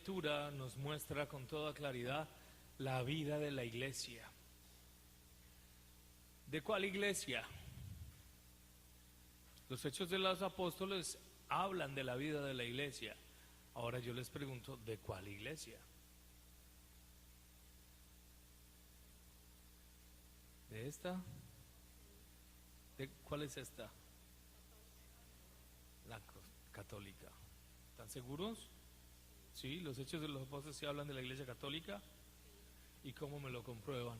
lectura nos muestra con toda claridad la vida de la iglesia. ¿De cuál iglesia? Los Hechos de los Apóstoles hablan de la vida de la iglesia. Ahora yo les pregunto, ¿de cuál iglesia? ¿De esta? ¿De cuál es esta? La católica. ¿Están seguros? Sí, los Hechos de los Apóstoles sí hablan de la iglesia católica. ¿Y cómo me lo comprueban?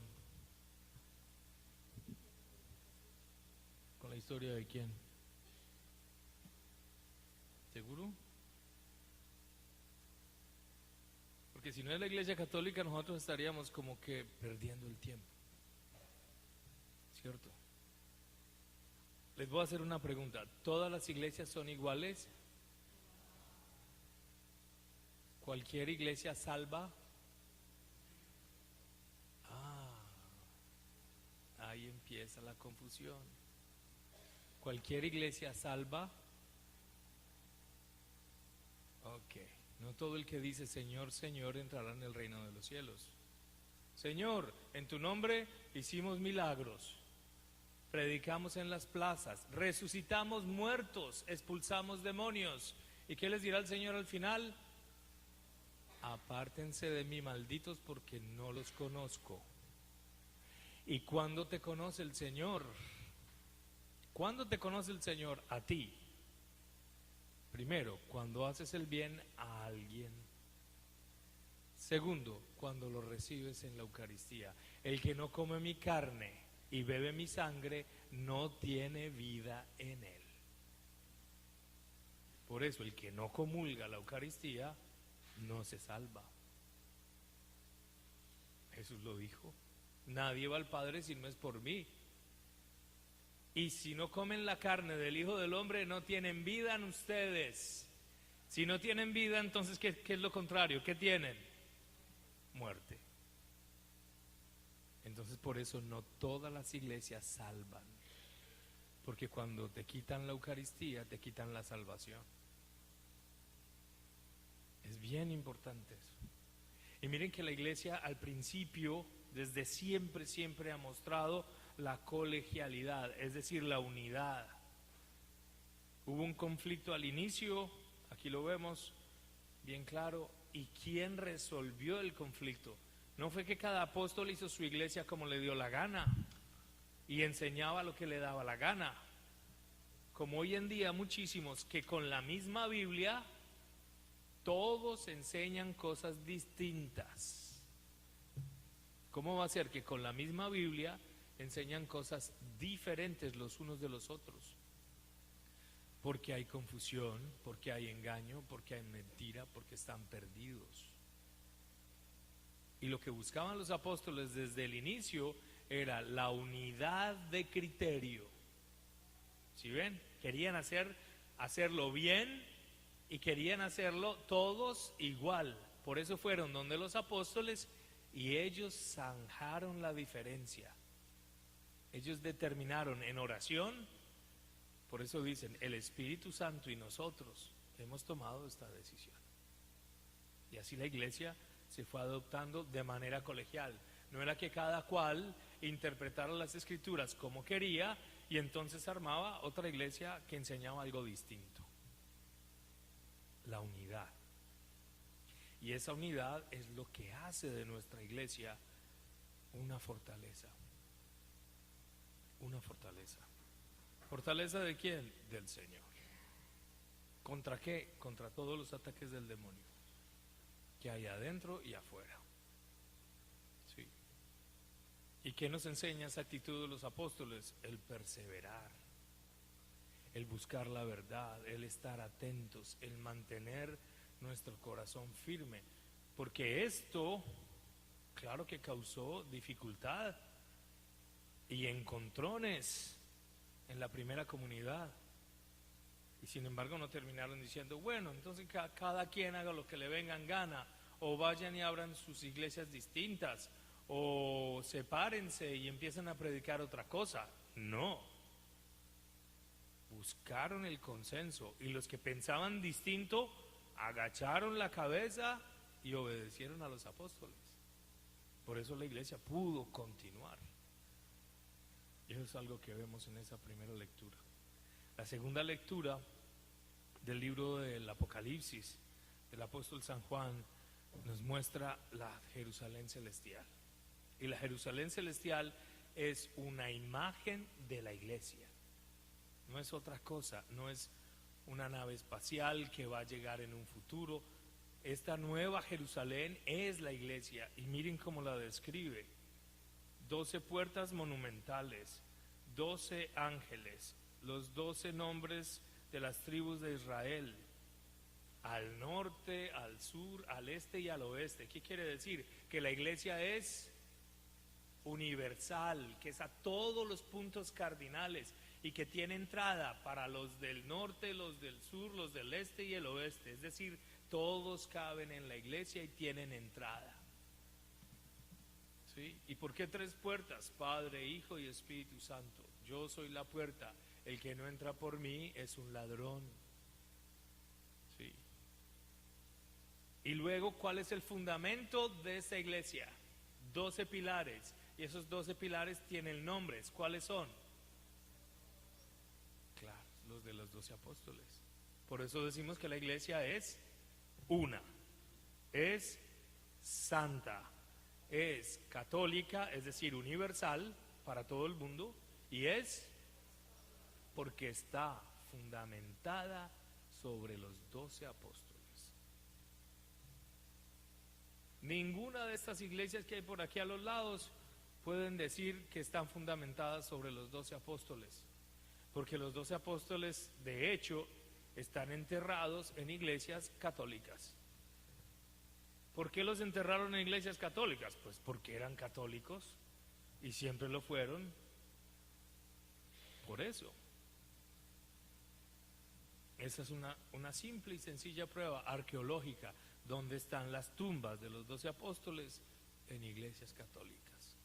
¿Con la historia de quién? ¿Seguro? Porque si no es la iglesia católica, nosotros estaríamos como que perdiendo el tiempo. ¿Cierto? Les voy a hacer una pregunta. ¿Todas las iglesias son iguales? ¿Cualquier iglesia salva? Ahí empieza la confusión. ¿Cualquier iglesia salva? Ok. No todo el que dice Señor, Señor entrará en el reino de los cielos. Señor, en tu nombre hicimos milagros, predicamos en las plazas, resucitamos muertos, expulsamos demonios. ¿Y qué les dirá el Señor al final? Apártense de mí, malditos, porque no los conozco. ¿Y cuándo te conoce el Señor? ¿Cuándo te conoce el Señor? A ti. Primero, cuando haces el bien a alguien. Segundo, cuando lo recibes en la Eucaristía. El que no come mi carne y bebe mi sangre no tiene vida en él. Por eso el que no comulga la Eucaristía no se salva. Jesús lo dijo. Nadie va al Padre si no es por mí. Y si no comen la carne del Hijo del Hombre, no tienen vida en ustedes. Si no tienen vida, entonces ¿qué es lo contrario? ¿Qué tienen? Muerte. Entonces por eso no todas las iglesias salvan. Porque cuando te quitan la Eucaristía, te quitan la salvación. Es bien importante eso. Y miren que la iglesia al principio, desde siempre ha mostrado la colegialidad, es decir, la unidad. Hubo un conflicto al inicio, aquí lo vemos bien claro. ¿Y quién resolvió el conflicto? No fue que cada apóstol hizo su iglesia como le dio la gana y enseñaba lo que le daba la gana, como hoy en día muchísimos que con la misma Biblia todos enseñan cosas distintas. ¿Cómo va a ser que con la misma Biblia enseñan cosas diferentes los unos de los otros? Porque hay confusión, porque hay engaño, porque hay mentira, porque están perdidos. Y lo que buscaban los apóstoles desde el inicio era la unidad de criterio. ¿Sí ven? Querían hacerlo bien y querían hacerlo todos igual. Por eso fueron donde los apóstoles y ellos zanjaron la diferencia. Ellos determinaron en oración, por eso dicen, el Espíritu Santo y nosotros hemos tomado esta decisión. Y así la iglesia se fue adoptando de manera colegial. No era que cada cual interpretara las escrituras como quería y entonces armaba otra iglesia que enseñaba algo distinto. La unidad. Y esa unidad es lo que hace de nuestra iglesia una fortaleza. Una fortaleza. ¿Fortaleza de quién? Del Señor. ¿Contra qué? Contra todos los ataques del demonio que hay adentro y afuera. Sí. ¿Y qué nos enseña esa actitud de los apóstoles? El perseverar, el buscar la verdad, el estar atentos, el mantener nuestro corazón firme, porque esto, claro que causó dificultad y encontrones en la primera comunidad, y sin embargo no terminaron diciendo, bueno, entonces cada quien haga lo que le venga en gana, o vayan y abran sus iglesias distintas, o sepárense y empiezan a predicar otra cosa. No, buscaron el consenso, y los que pensaban distinto agacharon la cabeza y obedecieron a los apóstoles. Por eso la iglesia pudo continuar. Y eso es algo que vemos en esa primera lectura. La segunda lectura del libro del Apocalipsis, del apóstol San Juan, nos muestra la Jerusalén celestial. Y la Jerusalén celestial es una imagen de la iglesia. No es otra cosa, no es una nave espacial que va a llegar en un futuro. Esta nueva Jerusalén es la iglesia, y miren cómo la describe: 12 puertas monumentales, 12 ángeles, los 12 nombres de las tribus de Israel, al norte, al sur, al este y al oeste. ¿Qué quiere decir? Que la iglesia es universal, que es a todos los puntos cardinales y que tiene entrada para los del norte, los del sur, los del este y el oeste. Es decir, todos caben en la iglesia y tienen entrada. ¿Sí? ¿Y por qué 3 puertas? Padre, Hijo y Espíritu Santo. Yo soy la puerta. El que no entra por mí es un ladrón. ¿Sí? Y luego, ¿cuál es el fundamento de esta iglesia? 12 pilares. Y esos 12 pilares tienen nombres. ¿Cuáles son? Claro, los de los 12 apóstoles. Por eso decimos que la iglesia es una, es santa, es católica, es decir, universal para todo el mundo, y es porque está fundamentada sobre los 12 apóstoles. Ninguna de estas iglesias que hay por aquí a los lados pueden decir que están fundamentadas sobre los 12 apóstoles, porque los 12 apóstoles, de hecho, están enterrados en iglesias católicas. ¿Por qué los enterraron en iglesias católicas? Pues porque eran católicos y siempre lo fueron. Por eso. Esa es una simple y sencilla prueba arqueológica. ¿Dónde están las tumbas de los 12 apóstoles? En iglesias católicas.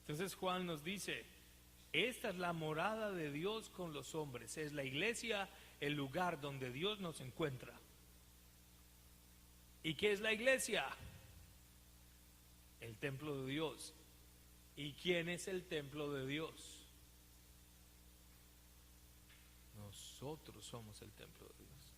Entonces Juan nos dice: esta es la morada de Dios con los hombres. Es la iglesia el lugar donde Dios nos encuentra. ¿Y qué es la iglesia? El templo de Dios. ¿Y quién es el templo de Dios? Nosotros somos el templo de Dios.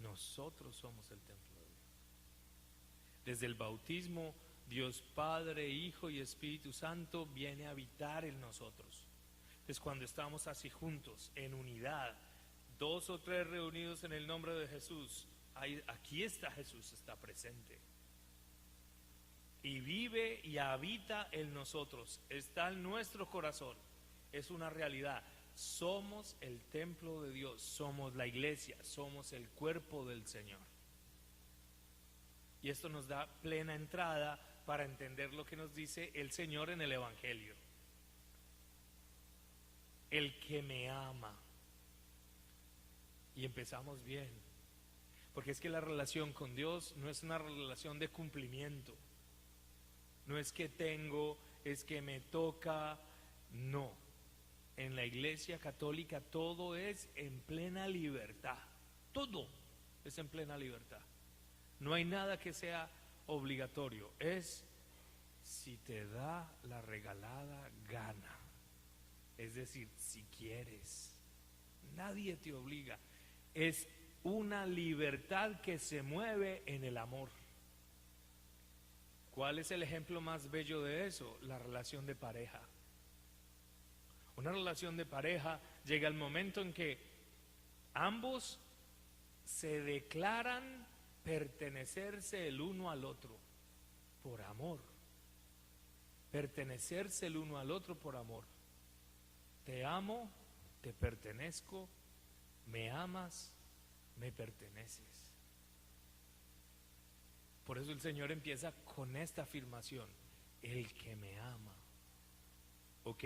Nosotros somos el templo de Dios. Desde el bautismo, Dios Padre, Hijo y Espíritu Santo viene a habitar en nosotros. Entonces, cuando estamos así juntos, en unidad, 2 o 3 reunidos en el nombre de Jesús, aquí está Jesús, está presente. Y vive y habita en nosotros, está en nuestro corazón, es una realidad. Somos el templo de Dios, somos la iglesia, somos el cuerpo del Señor. Y esto nos da plena entrada para entender lo que nos dice el Señor en el Evangelio. El que me ama. Y empezamos bien, porque es que la relación con Dios no es una relación de cumplimiento. No es que tengo, es que me toca, no. En la iglesia católica todo es en plena libertad, todo es en plena libertad. No hay nada que sea obligatorio, es si te da la regalada gana, es decir, si quieres, nadie te obliga, es una libertad que se mueve en el amor. ¿Cuál es el ejemplo más bello de eso? La relación de pareja. Una relación de pareja llega el momento en que ambos se declaran pertenecerse el uno al otro por amor. Pertenecerse el uno al otro por amor. Te amo, te pertenezco, me amas, me perteneces. Por eso el Señor empieza con esta afirmación: el que me ama. Ok,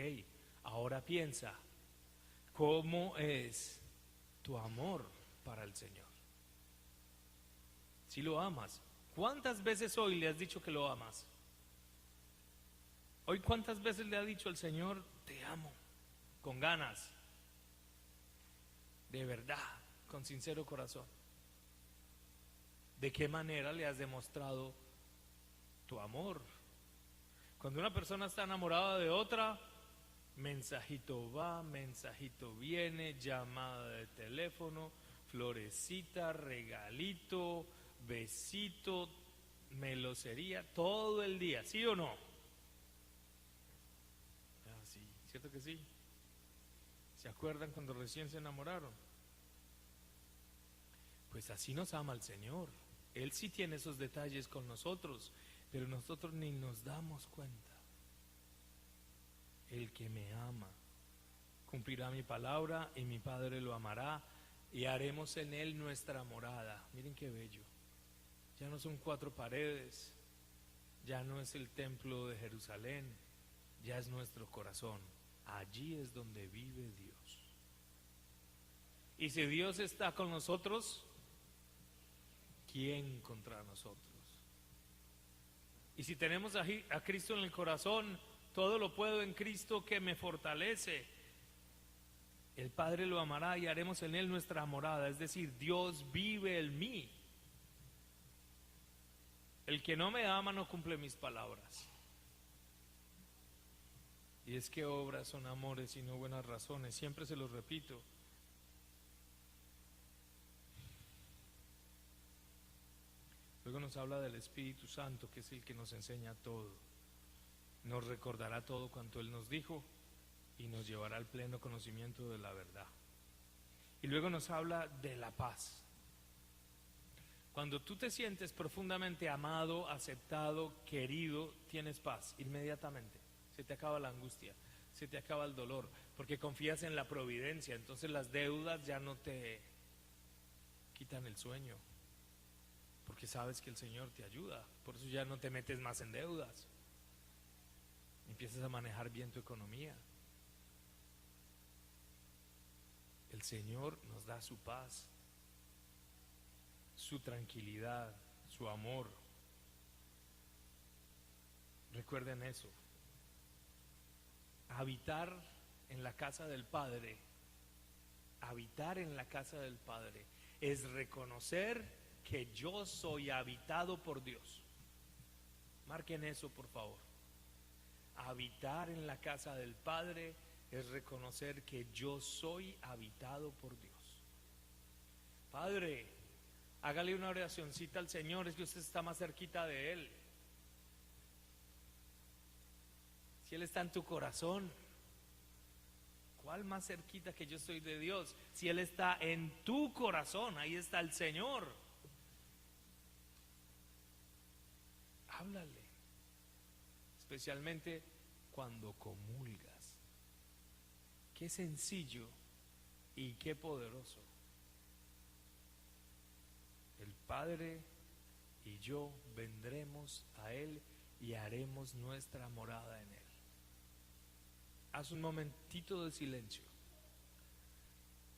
ahora piensa, ¿cómo es tu amor para el Señor? Si lo amas, ¿cuántas veces hoy le has dicho que lo amas? Hoy, ¿cuántas veces le ha dicho el Señor, te amo, con ganas, de verdad, con sincero corazón? ¿De qué manera le has demostrado tu amor? Cuando una persona está enamorada de otra, mensajito va, mensajito viene, llamada de teléfono, florecita, regalito, besito, melosería, todo el día, ¿sí o no? Ah, sí, ¿cierto que sí? ¿Se acuerdan cuando recién se enamoraron? Pues así nos ama el Señor. Él sí tiene esos detalles con nosotros, pero nosotros ni nos damos cuenta. El que me ama cumplirá mi palabra y mi Padre lo amará y haremos en él nuestra morada. Miren qué bello. Ya no son 4 paredes, ya no es el templo de Jerusalén, ya es nuestro corazón. Allí es donde vive Dios. Y si Dios está con nosotros, ¿quién contra nosotros? Y si tenemos a Cristo en el corazón, todo lo puedo en Cristo que me fortalece. El Padre lo amará y haremos en él nuestra morada, es decir, Dios vive en mí. El que no me ama no cumple mis palabras. Y es que obras son amores y no buenas razones, siempre se los repito. Luego nos habla del Espíritu Santo, que es el que nos enseña todo. Nos recordará todo cuanto Él nos dijo y nos llevará al pleno conocimiento de la verdad. Y luego nos habla de la paz. Cuando tú te sientes profundamente amado, aceptado, querido, tienes paz inmediatamente. Se te acaba la angustia, se te acaba el dolor, porque confías en la providencia. Entonces las deudas ya no te quitan el sueño, porque sabes que el Señor te ayuda. Por eso ya no te metes más en deudas. Empiezas a manejar bien tu economía. El Señor nos da su paz, su tranquilidad, su amor. Recuerden eso. Habitar en la casa del Padre, habitar en la casa del Padre es reconocer que yo soy habitado por Dios. Marquen eso, por favor. Habitar en la casa del Padre es reconocer que yo soy habitado por Dios. Padre, hágale una oracioncita al Señor, es que usted está más cerquita de Él. Si Él está en tu corazón, ¿cuál más cerquita que yo estoy de Dios? Si Él está en tu corazón, ahí está el Señor. Háblale, especialmente cuando comulgas. Qué sencillo y qué poderoso. El Padre y yo vendremos a Él y haremos nuestra morada en Él. Haz un momentito de silencio.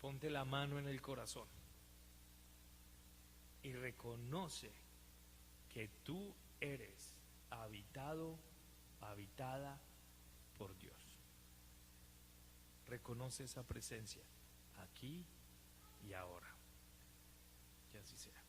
Ponte la mano en el corazón y reconoce que tú eres habitado, habitada por Dios. Reconoce esa presencia aquí y ahora. Que así sea.